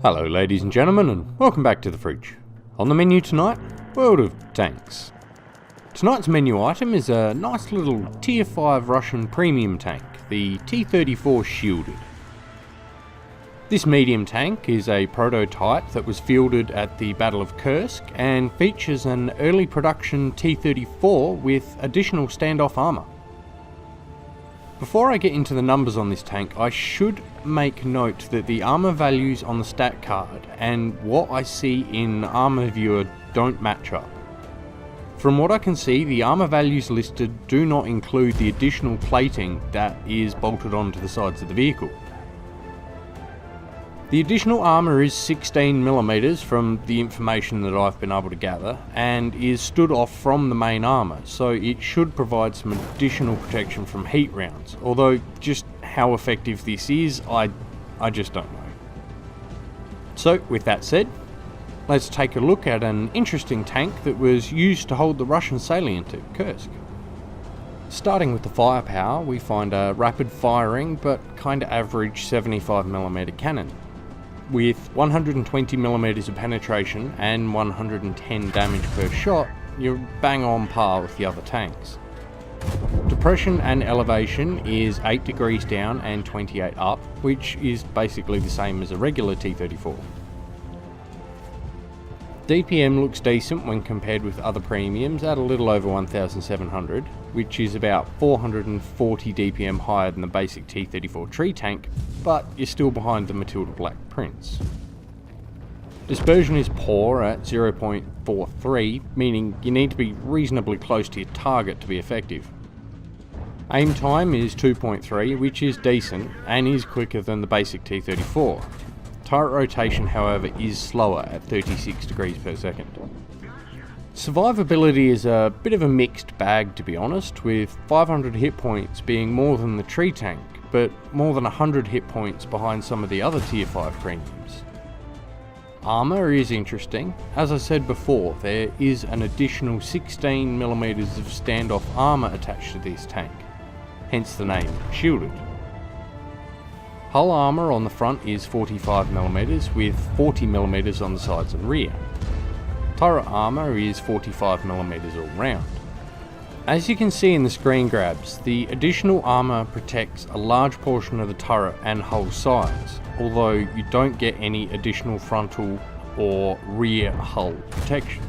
Hello ladies and gentlemen, and welcome back to the fridge. On the menu tonight, World of Tanks. Tonight's menu item is a nice little tier 5 Russian premium tank, the T-34 Shielded. This medium tank is a prototype that was fielded at the Battle of Kursk and features an early production T-34 with additional standoff armour. Before I get into the numbers on this tank, I should make note that the armour values on the stat card and what I see in Armour Viewer don't match up. From what I can see, the armour values listed do not include the additional plating that is bolted onto the sides of the vehicle. The additional armour is 16mm from the information that I've been able to gather, and is stood off from the main armour, so it should provide some additional protection from heat rounds, although just how effective this is, I just don't know. So with that said, let's take a look at an interesting tank that was used to hold the Russian salient at Kursk. Starting with the firepower, we find a rapid firing but kinda average 75mm cannon. With 120mm of penetration and 110 damage per shot, you're bang on par with the other tanks. Depression and elevation is 8 degrees down and 28 up, which is basically the same as a regular T-34. DPM looks decent when compared with other premiums at a little over 1700, which is about 440 DPM higher than the basic T-34 tree tank, but you're still behind the Matilda Black Prince. Dispersion is poor at 0.43, meaning you need to be reasonably close to your target to be effective. Aim time is 2.3, which is decent and is quicker than the basic T-34. Turret rotation, however, is slower at 36 degrees per second. Survivability is a bit of a mixed bag, to be honest, with 500 hit points being more than the tree tank, but more than 100 hit points behind some of the other tier 5 premiums. Armour is interesting. As I said before, there is an additional 16mm of standoff armour attached to this tank, hence the name Shielded. Hull armour on the front is 45mm with 40mm on the sides and rear. Turret armour is 45mm all round. As you can see in the screen grabs, the additional armour protects a large portion of the turret and hull sides, although you don't get any additional frontal or rear hull protection.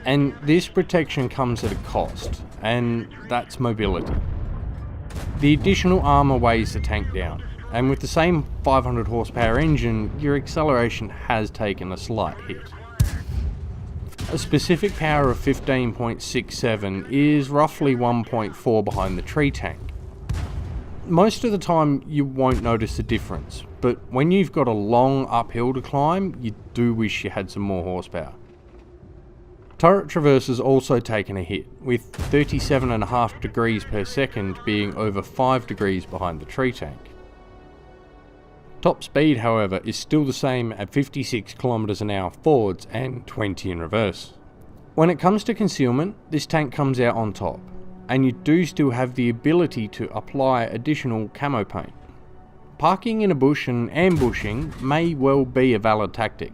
And this protection comes at a cost, and that's mobility. The additional armour weighs the tank down, and with the same 500 horsepower engine, your acceleration has taken a slight hit. A specific power of 15.67 is roughly 1.4 behind the tree tank. Most of the time you won't notice the difference, but when you've got a long uphill to climb, you do wish you had some more horsepower. Turret traverse has also taken a hit, with 37.5 degrees per second being over 5 degrees behind the tree tank. Top speed, however, is still the same at 56 km an hour forwards and 20 in reverse. When it comes to concealment, this tank comes out on top, and you do still have the ability to apply additional camo paint. Parking in a bush and ambushing may well be a valid tactic.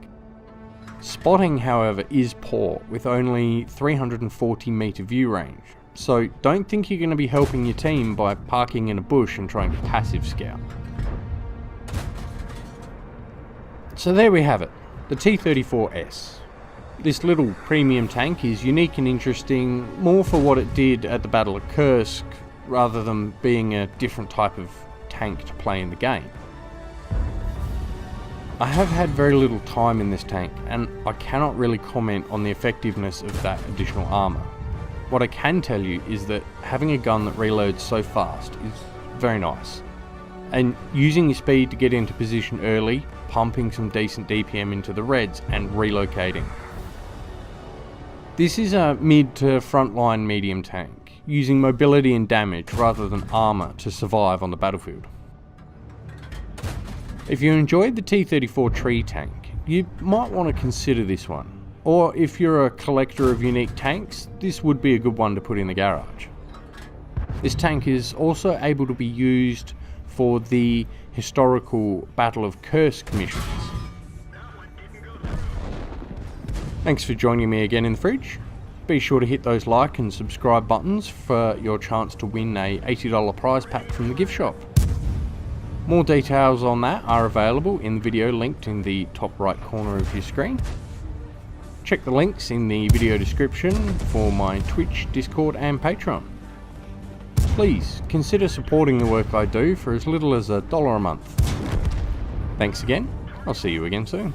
Spotting, however, is poor, with only 340 metre view range, so don't think you're going to be helping your team by parking in a bush and trying to passive scout. So there we have it, the T-34S. This little premium tank is unique and interesting, more for what it did at the Battle of Kursk, rather than being a different type of tank to play in the game. I have had very little time in this tank, and I cannot really comment on the effectiveness of that additional armour. What I can tell you is that having a gun that reloads so fast is very nice, and using your speed to get into position early, pumping some decent DPM into the reds and relocating. This is a mid to frontline medium tank, using mobility and damage rather than armour to survive on the battlefield. If you enjoyed the T-34 tree tank, you might want to consider this one, or if you're a collector of unique tanks, this would be a good one to put in the garage. This tank is also able to be used for the historical Battle of Kursk missions. Thanks for joining me again in the fridge. Be sure to hit those like and subscribe buttons for your chance to win a $80 prize pack from the gift shop. More details on that are available in the video linked in the top right corner of your screen. Check the links in the video description for my Twitch, Discord and Patreon. Please consider supporting the work I do for as little as $1 a month. Thanks again, I'll see you again soon.